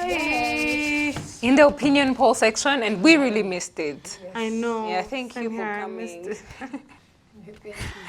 Hey. In the opinion poll section, and we really missed it. Yes. I know. Yeah, thank you Same for here, coming.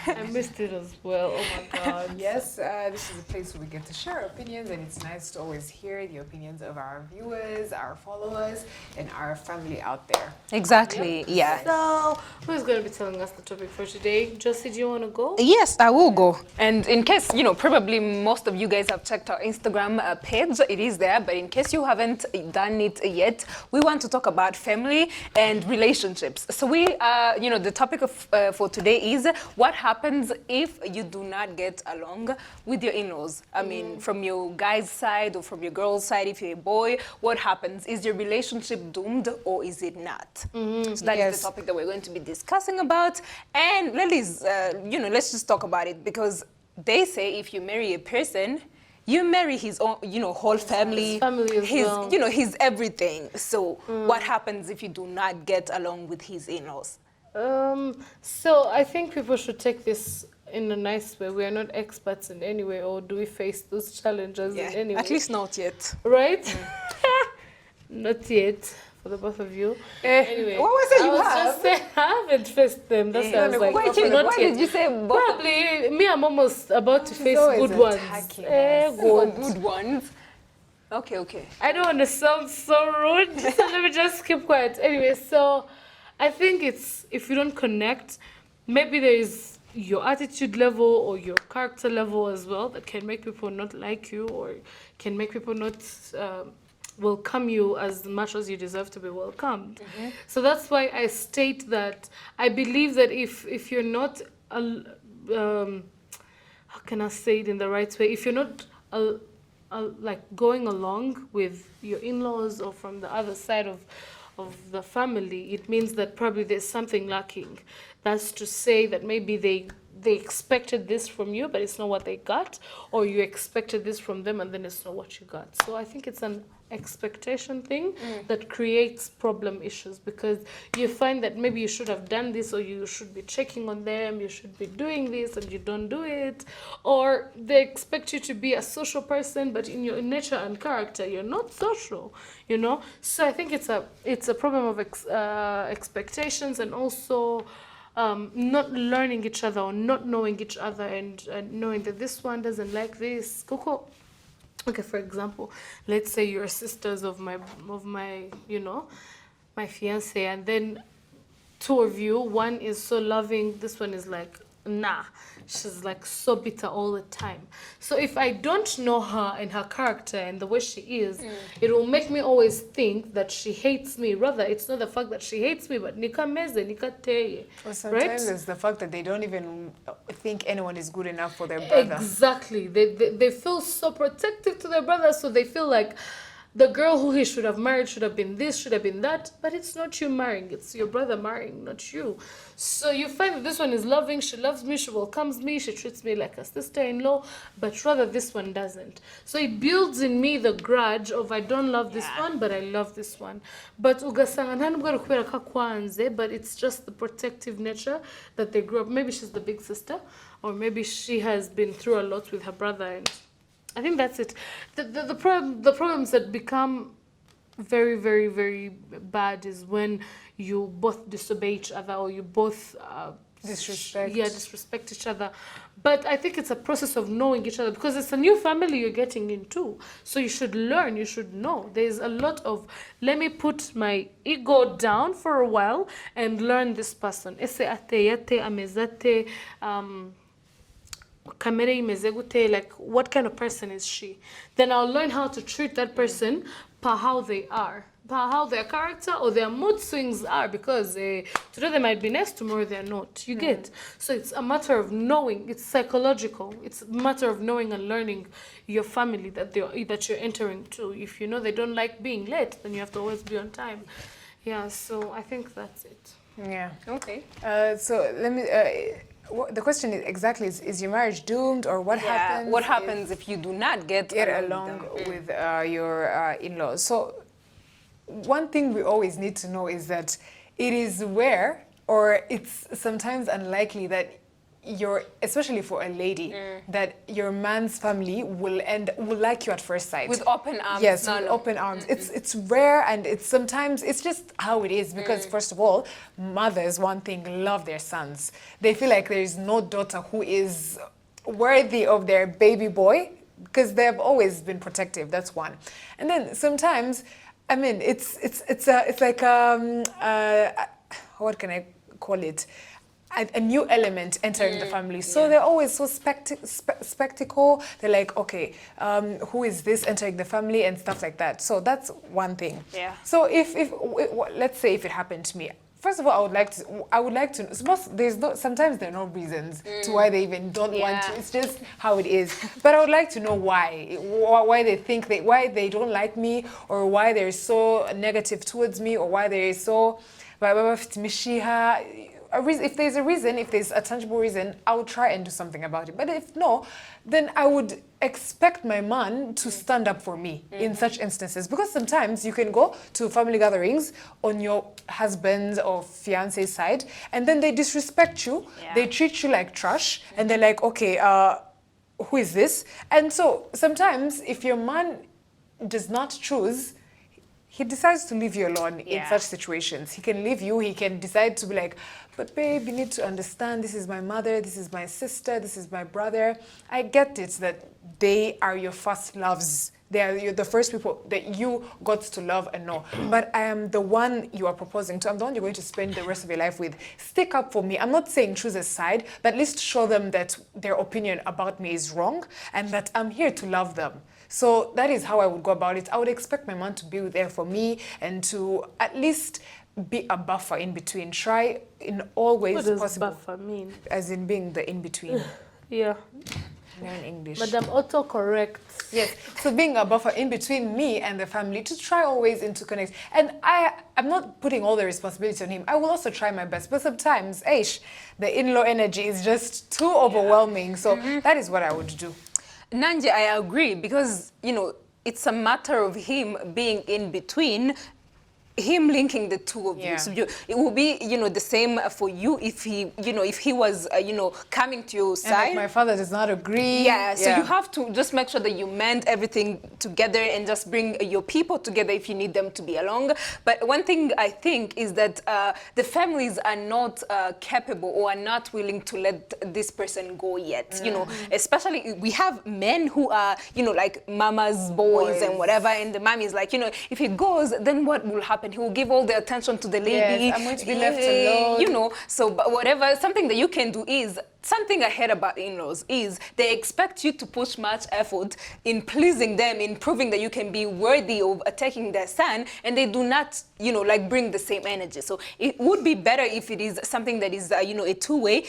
I missed it as well. Oh my God. Yes, this is a place where we get to share our opinions, and it's nice to always hear the opinions of our viewers, our followers, and our family out there. Exactly, yeah. So, who's going to be telling us the topic for today? Josie, do you want to go? Yes, I will go. And in case, probably most of you guys have checked our Instagram page, it is there, but in case you haven't done it yet, we want to talk about family and relationships. So we, the topic of, for today is what happens if you do not get along with your in-laws. I mean, from your guy's side or from your girl's side, if you're a boy, what happens? Is your relationship doomed or is it not? So that is the topic that we're going to be discussing about. And let's just talk about it, because they say if you marry a person, you marry his own, whole family, His family as well. his everything. So what happens if you do not get along with his in-laws? So I think people should take this in a nice way. We are not experts in any way, or do we face those challenges in any way? At least not yet. Right? Not yet, for the both of you. Anyway, what was it you I was have? just saying, I haven't faced them. That's why I was like, Why not yet. did you say both? Probably me, I'm almost about to face always good ones. attacking Good ones. Okay. I don't want to sound so rude, so let me just keep quiet. Anyway, so I think it's, if you don't connect, maybe there is your attitude level or your character level as well that can make people not like you, or can make people not welcome you as much as you deserve to be welcomed. So that's why I state that I believe that if you're not, how can I say it in the right way? If you're not like going along with your in-laws or from the other side of the family, it means that probably there's something lacking. That's to say that maybe they expected this from you, but it's not what they got, or you expected this from them and then it's not what you got. So I think it's an expectation thing that creates problem issues, because you find that maybe you should have done this, or you should be checking on them, you should be doing this, and you don't do it, or they expect you to be a social person, but in your nature and character you're not social, So I think it's a problem of expectations, and also not learning each other, or not knowing each other, and knowing that this one doesn't like this. Coco. Okay, for example, let's say you're sisters of my my fiance, and then two of you, one is so loving, this one is like, nah, she's like so bitter all the time. So if I don't know her and her character and the way she is, it will make me always think that she hates me. Rather, it's not the fact that she hates me, but nikameze, nikateye. Well, sometimes it's the fact that they don't even think anyone is good enough for their brother. Exactly. They feel so protective to their brother, so they feel like the girl who he should have married should have been this, should have been that, but it's not you marrying, it's your brother marrying, not you. So you find that this one is loving, she loves me, she welcomes me, she treats me like a sister-in-law, but rather this one doesn't. So it builds in me the grudge of I don't love this one, but I love this one. But ugasanga nta nubwo ari ukubera ko akwanze, but it's just the protective nature that they grew up. Maybe she's the big sister, or maybe she has been through a lot with her brother, and I think that's it. The problems that become very, very, very bad is when you both disobey each other, or you both disrespect each other. But I think it's a process of knowing each other, because it's a new family you're getting into. So you should learn, you should know. There's a lot of, let me put my ego down for a while and learn this person. Ese ate, yate, amezate, like what kind of person is she? Then I'll learn how to treat that person per how they are, per how their character or their mood swings are, because today they might be nice, tomorrow they're not. You get? So it's a matter of knowing. It's psychological. It's a matter of knowing and learning your family that you're entering to. If you know they don't like being late, then you have to always be on time. Yeah, so I think that's it. Yeah. Okay. So let me. The question is exactly: is your marriage doomed, or what happens? What happens if you do not get along with your in-laws? So one thing we always need to know is that it is rare, or it's sometimes unlikely that especially for a lady, that your man's family will like you at first sight. With open arms. Yes, with open arms. It's rare, and sometimes it's just how it is, because first of all, mothers, one thing, love their sons. They feel like there is no daughter who is worthy of their baby boy, because they have always been protective. That's one. And then sometimes, I mean, it's like what can I call it? A new element entering the family. So they're always so spectacle. They're like, okay, who is this entering the family and stuff like that. So that's one thing. Yeah. So if let's say if it happened to me, first of all, I would like to. Sometimes there are no reasons to why they even don't want to. It's just how it is. But I would like to know why they think why they don't like me, or why they're so negative towards me, or why they're so. If there's a reason, if there's a tangible reason, I would try and do something about it. But if no, then I would expect my man to stand up for me in such instances. Because sometimes you can go to family gatherings on your husband's or fiance's side, and then they disrespect you, they treat you like trash, and they're like, okay, who is this? And so sometimes if your man does not choose, he decides to leave you alone in such situations. He can leave you, he can decide to be like, but babe, you need to understand, this is my mother, this is my sister, this is my brother. I get it that they are your first loves. You're the first people that you got to love and know. But I am the one you are proposing to. I'm the one you're going to spend the rest of your life with. Stick up for me. I'm not saying choose a side, but at least show them that their opinion about me is wrong and that I'm here to love them. So that is how I would go about it. I would expect my man to be there for me and to at least be a buffer in between. Try in all ways What does possible. buffer mean? As in being the in-between. Yeah. Learn English. Madam autocorrect. Yes, so being a buffer in between me and the family to try always to connect. And I'm not putting all the responsibility on him. I will also try my best. But sometimes, the in-law energy is just too overwhelming. So that is what I would do. Nanje, I agree, because, it's a matter of him being in between, him linking the two of you. So it will be, the same for you if he was, coming to your side. And if my father does not agree. So you have to just make sure that you mend everything together and just bring your people together if you need them to be along. But one thing I think is that the families are not capable or are not willing to let this person go yet. Especially we have men who are, like mama's boys and whatever, and the mom is like, if he goes, then what will happen? He will give all the attention to the lady. Yes, I'm going to be left alone. So but whatever, something that you can do is, something I heard about in-laws is they expect you to push much effort in pleasing them, in proving that you can be worthy of taking their son, and they do not, bring the same energy. So it would be better if it is something that is, a two-way,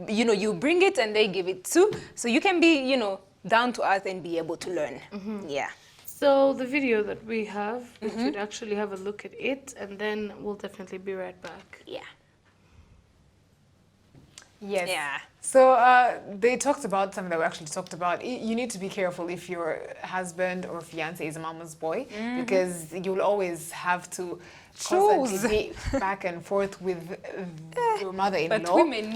you bring it and they give it too. So you can be, down to earth and be able to learn. Yeah. So the video that we have, we should actually have a look at it, and then we'll definitely be right back. Yeah. Yes. Yeah. So they talked about something that we actually talked about. You need to be careful if your husband or fiance is a mama's boy, because you'll always have to constantly be back and forth with your mother-in-law. But women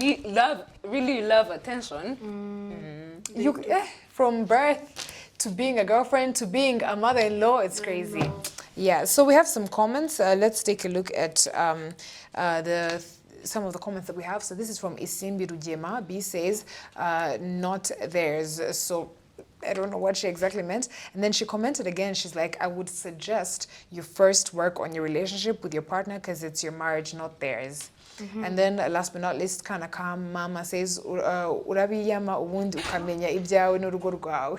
really love attention. From birth to being a girlfriend to being a mother-in-law, it's crazy. Yeah. So we have some comments. Let's take a look at some of the comments that we have. So this is from Isimbi Rujema. B says, not theirs. So I don't know what she exactly meant. And then she commented again. She's like, I would suggest you first work on your relationship with your partner because it's your marriage, not theirs. And then last but not least, Kana Kam Mama says, urabiyama ubundi ukamenya ibyawe n'urugo rwawe.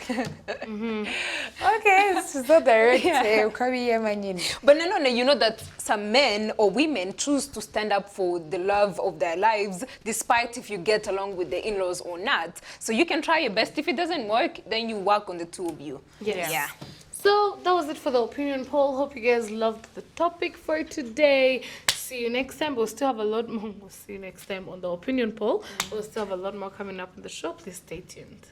Okay, it's so direct. Ukabiyama nyine. But no, you know that some men or women choose to stand up for the love of their lives, despite if you get along with the in-laws or not. So you can try your best. If it doesn't work, then you work on the two of you. Yes. Yeah. So that was it for the opinion poll. Hope you guys loved the topic for today. See you next time. We'll still have a lot more. We'll see you next time on the opinion poll. We'll still have a lot more coming up in the show. Please stay tuned.